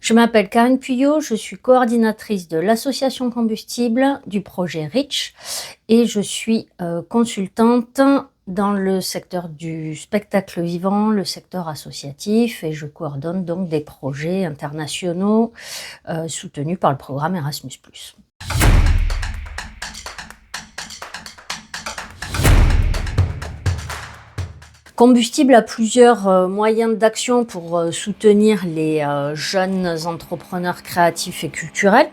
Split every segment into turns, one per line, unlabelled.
Je m'appelle Karine Puyot, je suis coordinatrice de l'association Combustible du projet REACH et je suis consultante dans le secteur du spectacle vivant, le secteur associatif, et je coordonne donc des projets internationaux soutenus par le programme Erasmus+. Combustible a plusieurs moyens d'action pour soutenir les jeunes entrepreneurs créatifs et culturels.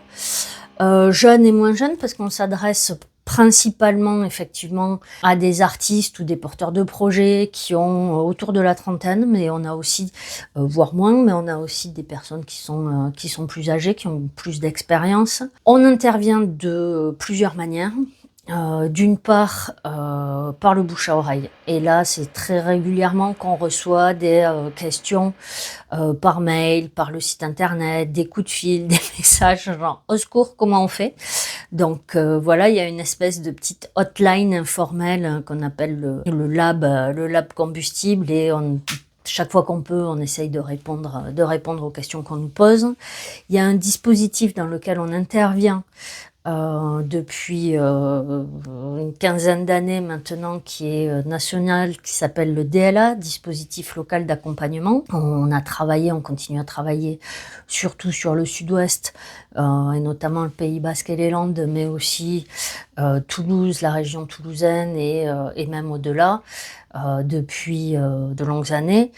Jeunes et moins jeunes, parce qu'on s'adresse principalement effectivement à des artistes ou des porteurs de projets qui ont autour de la trentaine, mais on a aussi, voire moins, mais on a aussi des personnes qui sont plus âgées, qui ont plus d'expérience. On intervient de plusieurs manières. D'une part, par le bouche à oreille. Et là, c'est très régulièrement qu'on reçoit des questions par mail, par le site internet, des coups de fil, des messages genre « au secours, comment on fait ?» Donc voilà, il y a une espèce de petite hotline informelle qu'on appelle le lab combustible, et chaque fois qu'on peut, on essaye de répondre aux questions qu'on nous pose. Il y a un dispositif dans lequel on intervient depuis une quinzaine d'années maintenant, qui est national, qui s'appelle le DLA, dispositif local d'accompagnement. On continue à travailler surtout sur le sud-ouest, et notamment le Pays Basque et les Landes, mais aussi Toulouse, la région toulousaine et même au-delà, depuis de longues années.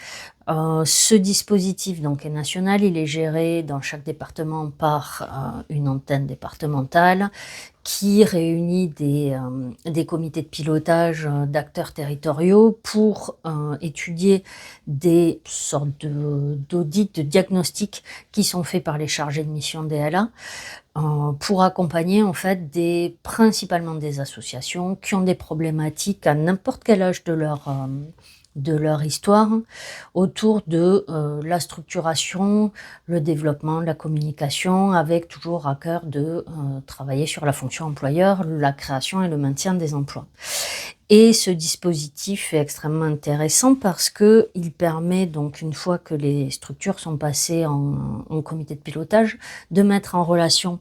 Ce dispositif donc est national, il est géré dans chaque département par une antenne départementale qui réunit des comités de pilotage d'acteurs territoriaux pour étudier des sortes d'audits, de diagnostics qui sont faits par les chargés de mission DLA pour accompagner en fait principalement des associations qui ont des problématiques à n'importe quel âge de leur histoire, autour de la structuration, le développement, la communication, avec toujours à cœur de travailler sur la fonction employeur, la création et le maintien des emplois. Et ce dispositif est extrêmement intéressant parce que il permet donc, une fois que les structures sont passées en comité de pilotage, de mettre en relation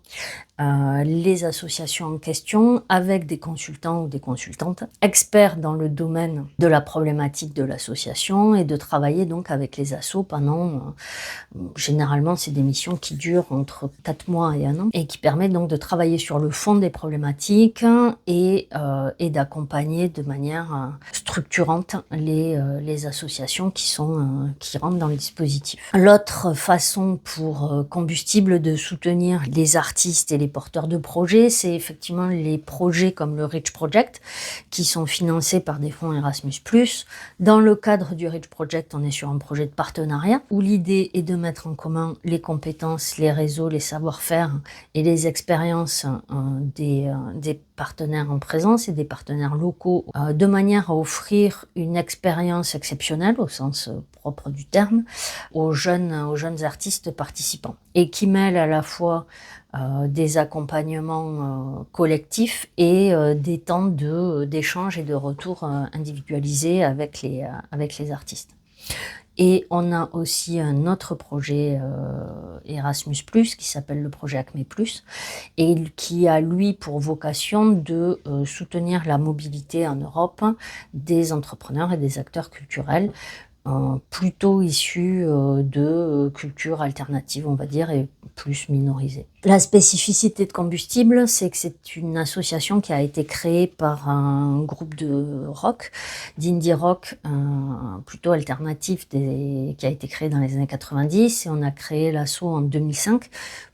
les associations en question avec des consultants ou des consultantes experts dans le domaine de la problématique de l'association, et de travailler donc avec les assos pendant, généralement c'est des missions qui durent entre 4 mois et 1 an, et qui permettent donc de travailler sur le fond des problématiques et d'accompagner de manière structurante les associations qui rentrent dans le dispositif. L'autre façon pour Combustible de soutenir les artistes et les porteurs de projets, c'est effectivement les projets comme le REACH Project, qui sont financés par des fonds Erasmus+. Dans le cadre du REACH Project, on est sur un projet de partenariat où l'idée est de mettre en commun les compétences, les réseaux, les savoir-faire et les expériences des partenaires en présence et des partenaires locaux, de manière à offrir une expérience exceptionnelle au sens propre du terme aux jeunes artistes participants, et qui mêle à la fois des accompagnements collectifs et des temps d'échange et de retour individualisés avec les artistes. Et on a aussi un autre projet Erasmus+, qui s'appelle le projet Acme+, et qui a lui pour vocation de soutenir la mobilité en Europe des entrepreneurs et des acteurs culturels, plutôt issus de cultures alternatives, on va dire, et plus minorisées. La spécificité de Combustible, c'est que c'est une association qui a été créée par un groupe de rock, d'indie rock, plutôt alternatif, qui a été créé dans les années 90, et on a créé l'asso en 2005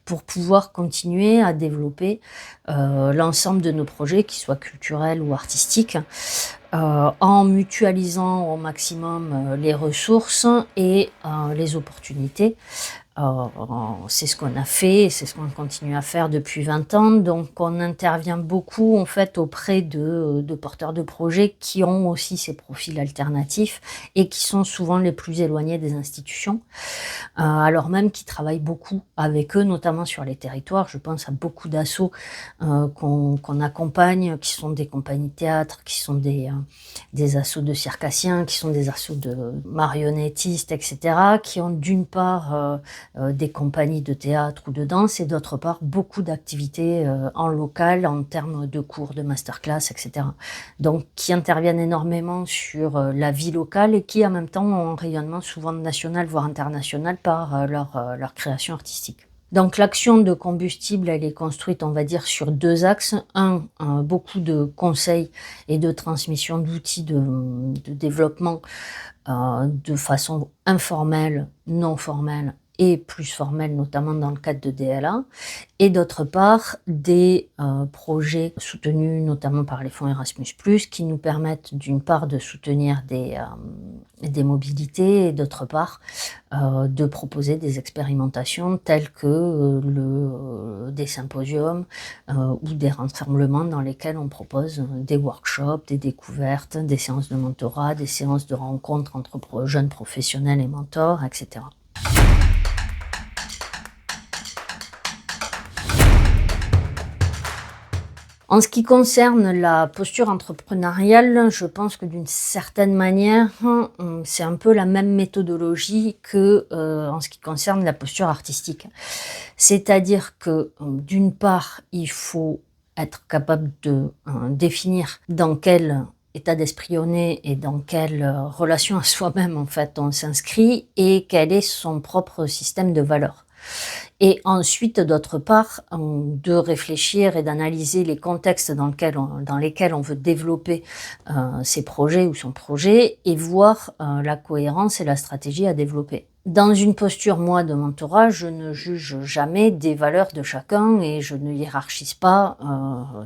pour pouvoir continuer à développer l'ensemble de nos projets, qu'ils soient culturels ou artistiques, en mutualisant au maximum les ressources et les opportunités. C'est ce qu'on a fait et c'est ce qu'on continue à faire depuis 20 ans. Donc on intervient beaucoup en fait auprès de porteurs de projets qui ont aussi ces profils alternatifs et qui sont souvent les plus éloignés des institutions, alors même qu'ils travaillent beaucoup avec eux, notamment sur les territoires. Je pense à beaucoup d'assos qu'on accompagne, qui sont des compagnies de théâtre, qui sont des assos de circassiens, qui sont des assos de marionnettistes, etc., qui ont d'une part des compagnies de théâtre ou de danse, et d'autre part beaucoup d'activités en local en termes de cours, de masterclass, etc. Donc qui interviennent énormément sur la vie locale et qui en même temps ont un rayonnement souvent national voire international par leur création artistique. Donc l'action de combustible, elle est construite, on va dire, sur 2 axes. Beaucoup de conseils et de transmission d'outils de développement de façon informelle, non formelle et plus formelle, notamment dans le cadre de DLA. Et d'autre part, des projets soutenus notamment par les fonds Erasmus+, qui nous permettent d'une part de soutenir des mobilités et d'autre part de proposer des expérimentations telles que des symposiums ou des rassemblements dans lesquels on propose des workshops, des découvertes, des séances de mentorat, des séances de rencontres entre jeunes professionnels et mentors, etc. En ce qui concerne la posture entrepreneuriale, je pense que d'une certaine manière, c'est un peu la même méthodologie que en ce qui concerne la posture artistique. C'est-à-dire que d'une part, il faut être capable de définir dans quel état d'esprit on est et dans quelle relation à soi-même en fait on s'inscrit et quel est son propre système de valeurs. Et ensuite, d'autre part, de réfléchir et d'analyser les contextes dans lesquels on veut développer ses projets ou son projet et voir la cohérence et la stratégie à développer. Dans une posture, moi, de mentorat, je ne juge jamais des valeurs de chacun et je ne hiérarchise pas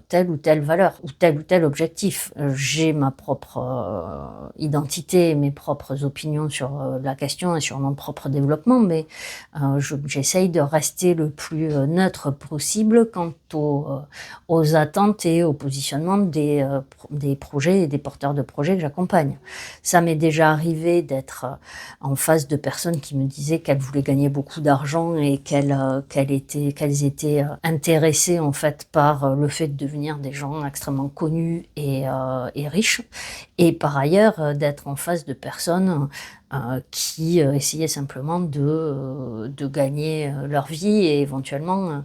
telle ou telle valeur ou tel objectif. J'ai ma propre identité, mes propres opinions sur la question et sur mon propre développement, mais j'essaye de rester le plus neutre possible quant aux attentes et au positionnement des projets et des porteurs de projets que j'accompagne. Ça m'est déjà arrivé d'être en face de personnes qui me disaient qu'elles voulaient gagner beaucoup d'argent et qu'elles étaient intéressées en fait par le fait de devenir des gens extrêmement connus et riches, et par ailleurs d'être en face de personnes qui essayaient simplement de gagner leur vie et éventuellement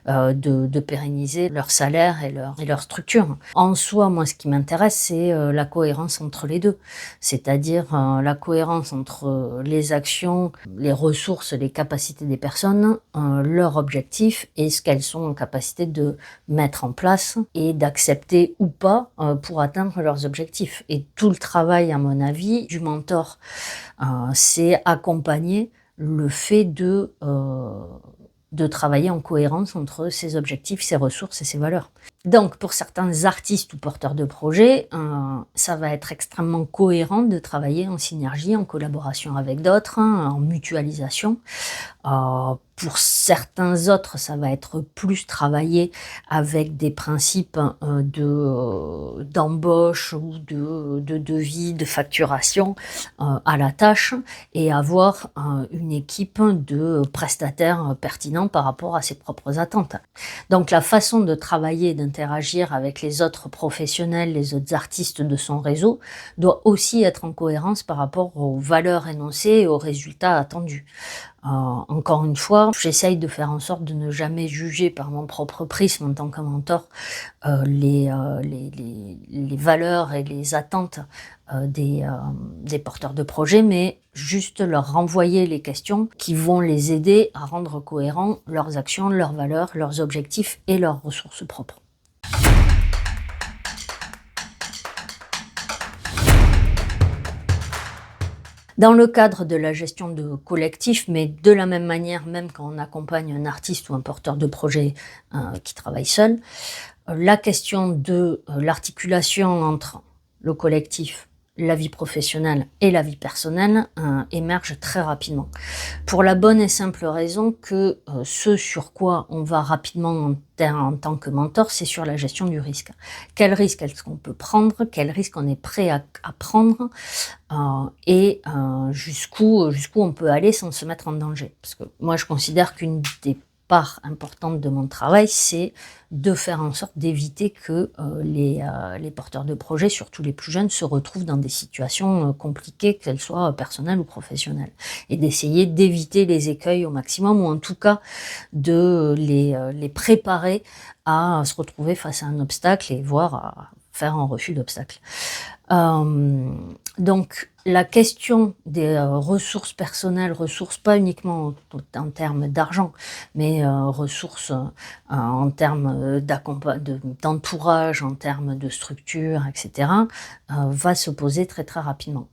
de pérenniser leur salaire et leur structure. En soi, moi, ce qui m'intéresse, c'est la cohérence entre les deux, c'est-à-dire la cohérence entre les actions, les ressources, les capacités des personnes, leurs objectifs et ce qu'elles sont en capacité de mettre en place et d'accepter ou pas pour atteindre leurs objectifs. Et tout le travail, à mon avis, du mentor, c'est accompagner le fait de travailler en cohérence entre ses objectifs, ses ressources et ses valeurs. Donc pour certains artistes ou porteurs de projets, ça va être extrêmement cohérent de travailler en synergie, en collaboration avec d'autres, en mutualisation. Pour certains autres, ça va être plus travaillé avec des principes d'embauche ou de devis, de facturation à la tâche, et avoir une équipe de prestataires pertinents par rapport à ses propres attentes. Donc la façon de travailler et d'interagir avec les autres professionnels, les autres artistes de son réseau, doit aussi être en cohérence par rapport aux valeurs énoncées et aux résultats attendus. Encore une fois, j'essaye de faire en sorte de ne jamais juger par mon propre prisme en tant que mentor les valeurs et les attentes des porteurs de projets, mais juste leur renvoyer les questions qui vont les aider à rendre cohérents leurs actions, leurs valeurs, leurs objectifs et leurs ressources propres. Dans le cadre de la gestion de collectifs, mais de la même manière, même quand on accompagne un artiste ou un porteur de projet qui travaille seul, la question de l'articulation entre le collectif, la vie professionnelle et la vie personnelle émerge très rapidement. Pour la bonne et simple raison que ce sur quoi on va rapidement en tant que mentor, c'est sur la gestion du risque. Quel risque est-ce qu'on peut prendre? Quel risque on est prêt à prendre? Et jusqu'où on peut aller sans se mettre en danger. Parce que moi, je considère qu'une des part importante de mon travail, c'est de faire en sorte d'éviter que les porteurs de projets, surtout les plus jeunes, se retrouvent dans des situations compliquées, qu'elles soient personnelles ou professionnelles. Et d'essayer d'éviter les écueils au maximum, ou en tout cas de les préparer à se retrouver face à un obstacle et voire à faire un refus d'obstacle. Donc la question des ressources personnelles, ressources pas uniquement en termes d'argent, mais ressources en termes d'entourage, en termes de structure, etc., va se poser très très rapidement.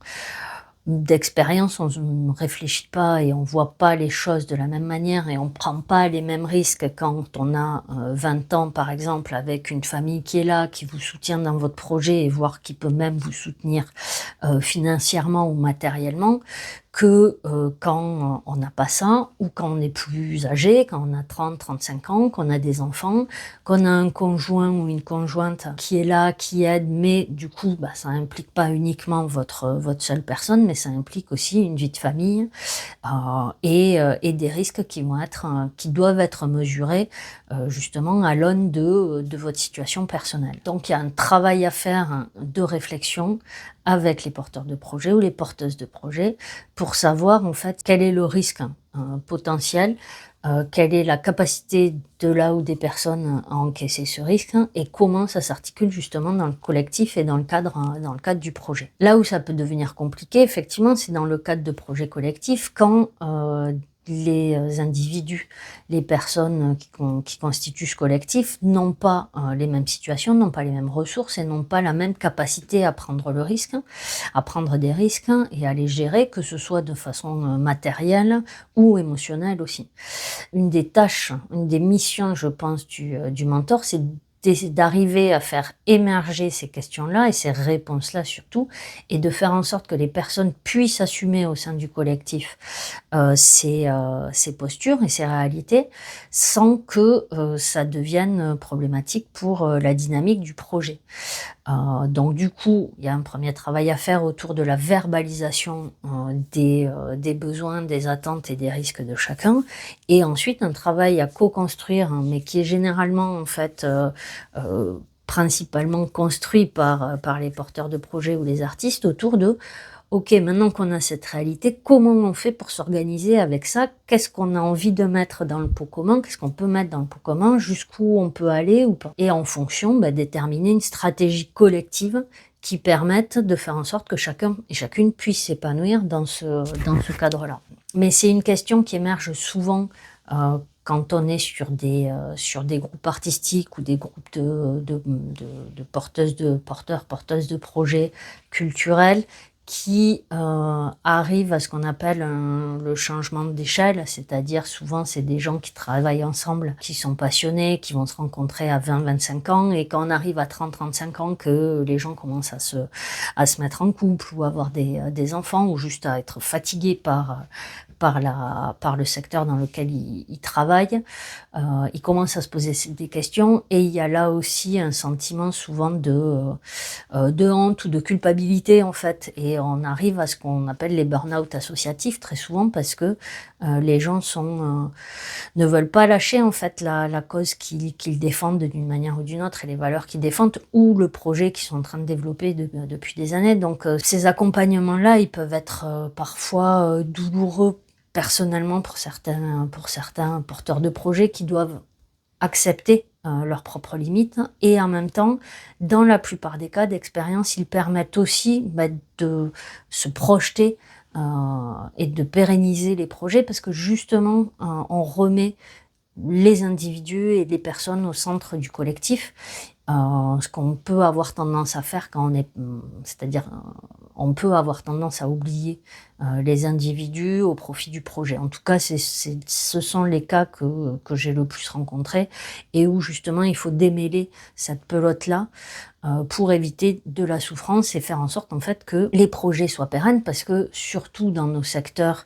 D'expérience, on ne réfléchit pas et on voit pas les choses de la même manière et on prend pas les mêmes risques quand on a 20 ans par exemple, avec une famille qui est là, qui vous soutient dans votre projet et voire qui peut même vous soutenir financièrement ou matériellement, que quand on n'a pas ça, ou quand on est plus âgé, quand on a 30-35 ans, qu'on a des enfants, qu'on a un conjoint ou une conjointe qui est là, qui aide, mais du coup, ça implique pas uniquement votre seule personne, mais ça implique aussi une vie de famille et des risques qui doivent être mesurés justement à l'aune de votre situation personnelle. Donc il y a un travail à faire de réflexion avec les porteurs de projets ou les porteuses de projets pour savoir en fait quel est le risque potentiel, quelle est la capacité de là ou des personnes à encaisser ce risque et comment ça s'articule justement dans le collectif et dans le cadre du projet. Là où ça peut devenir compliqué, effectivement, c'est dans le cadre de projets collectifs quand les individus, les personnes qui constituent ce collectif n'ont pas les mêmes situations, n'ont pas les mêmes ressources et n'ont pas la même capacité à prendre le risque, à prendre des risques et à les gérer, que ce soit de façon matérielle ou émotionnelle aussi. Une des tâches, une des missions, je pense, du mentor, c'est d'arriver à faire émerger ces questions-là et ces réponses-là surtout, et de faire en sorte que les personnes puissent assumer au sein du collectif ces postures et ces réalités sans que ça devienne problématique pour la dynamique du projet. Donc du coup, il y a un premier travail à faire autour de la verbalisation des besoins, des attentes et des risques de chacun, et ensuite un travail à co-construire, mais qui est généralement en fait principalement construit par les porteurs de projets ou les artistes autour de OK, maintenant qu'on a cette réalité, comment on fait pour s'organiser avec ça? Qu'est-ce qu'on a envie de mettre dans le pot commun? Qu'est-ce qu'on peut mettre dans le pot commun? Jusqu'où on peut aller ou pas? Et en fonction, déterminer une stratégie collective qui permette de faire en sorte que chacun et chacune puisse s'épanouir dans ce cadre-là. Mais c'est une question qui émerge souvent quand on est sur des groupes artistiques ou des groupes de porteuses de projets culturels qui arrivent à ce qu'on appelle le changement d'échelle, c'est-à-dire souvent c'est des gens qui travaillent ensemble, qui sont passionnés, qui vont se rencontrer à 20-25 ans, et quand on arrive à 30-35 ans que les gens commencent à se mettre en couple ou avoir des enfants ou juste à être fatigués par le secteur dans lequel ils travaillent, ils commencent à se poser des questions, et il y a là aussi un sentiment souvent de honte ou de culpabilité en fait, et on arrive à ce qu'on appelle les burn-out associatifs très souvent parce que les gens ne veulent pas lâcher en fait la cause qu'ils défendent d'une manière ou d'une autre et les valeurs qu'ils défendent ou le projet qu'ils sont en train de développer depuis des années. Donc ces accompagnements-là, ils peuvent être parfois douloureux personnellement pour certains porteurs de projets qui doivent accepter leurs propres limites, et en même temps, dans la plupart des cas d'expérience, ils permettent aussi de se projeter et de pérenniser les projets parce que justement, on remet les individus et les personnes au centre du collectif, ce qu'on peut avoir tendance à faire quand on est, c'est-à-dire on peut avoir tendance à oublier les individus au profit du projet. En tout cas, ce sont les cas que j'ai le plus rencontrés et où justement il faut démêler cette pelote-là pour éviter de la souffrance et faire en sorte en fait que les projets soient pérennes, parce que surtout dans nos secteurs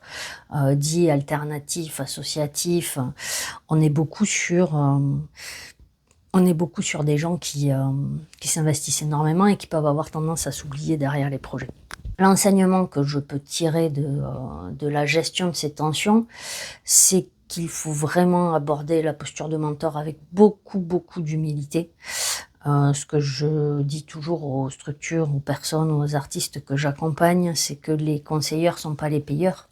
dits alternatifs, associatifs, on est beaucoup sur des gens qui s'investissent énormément et qui peuvent avoir tendance à s'oublier derrière les projets. L'enseignement que je peux tirer de la gestion de ces tensions, c'est qu'il faut vraiment aborder la posture de mentor avec beaucoup, beaucoup d'humilité. Ce que je dis toujours aux structures, aux personnes, aux artistes que j'accompagne, c'est que les conseilleurs sont pas les payeurs,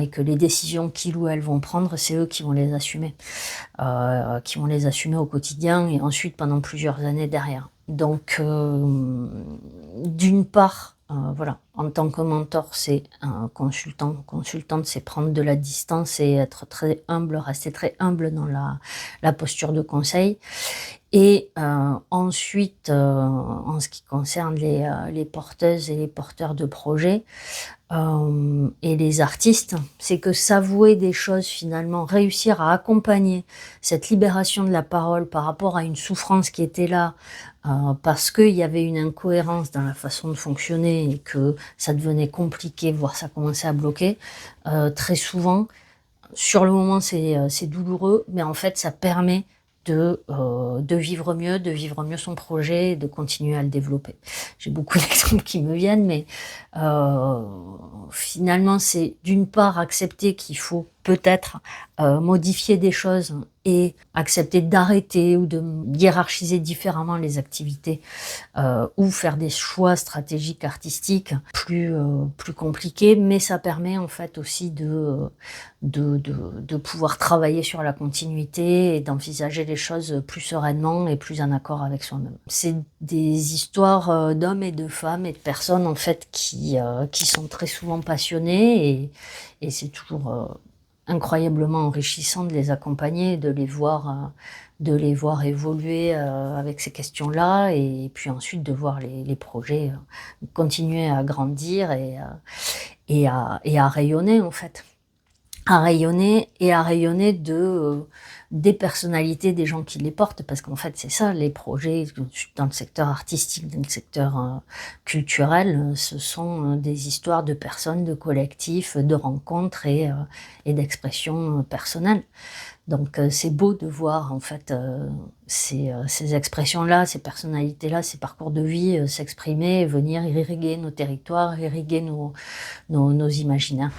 et que les décisions qu'ils ou elles vont prendre, c'est eux qui vont les assumer au quotidien et ensuite pendant plusieurs années derrière. Donc, d'une part, voilà, en tant que mentor, c'est un consultante, c'est prendre de la distance et être très humble, rester très humble dans la posture de conseil. Et ensuite, en ce qui concerne les porteuses et les porteurs de projets, et les artistes, c'est que s'avouer des choses finalement, réussir à accompagner cette libération de la parole par rapport à une souffrance qui était là, parce qu'il y avait une incohérence dans la façon de fonctionner et que ça devenait compliqué, voire ça commençait à bloquer, très souvent, sur le moment c'est douloureux, mais en fait ça permet de vivre mieux son projet et de continuer à le développer. J'ai beaucoup d'exemples qui me viennent, mais finalement, c'est d'une part accepter qu'il faut peut-être modifier des choses et accepter d'arrêter ou de hiérarchiser différemment les activités, ou faire des choix stratégiques artistiques plus compliqués, mais ça permet en fait aussi de pouvoir travailler sur la continuité et d'envisager les choses plus sereinement et plus en accord avec soi-même. C'est des histoires d'hommes et de femmes et de personnes en fait qui sont très souvent passionnés et c'est toujours incroyablement enrichissant de les accompagner, de les voir évoluer avec ces questions-là et puis ensuite de voir les projets continuer à grandir et à rayonner en fait. À rayonner des personnalités des gens qui les portent, parce qu'en fait c'est ça les projets dans le secteur artistique, dans le secteur culturel, ce sont des histoires de personnes, de collectifs, de rencontres et d'expressions personnelles. Donc c'est beau de voir en fait ces expressions-là, ces personnalités-là, ces parcours de vie s'exprimer et venir irriguer nos territoires, irriguer nos imaginaires.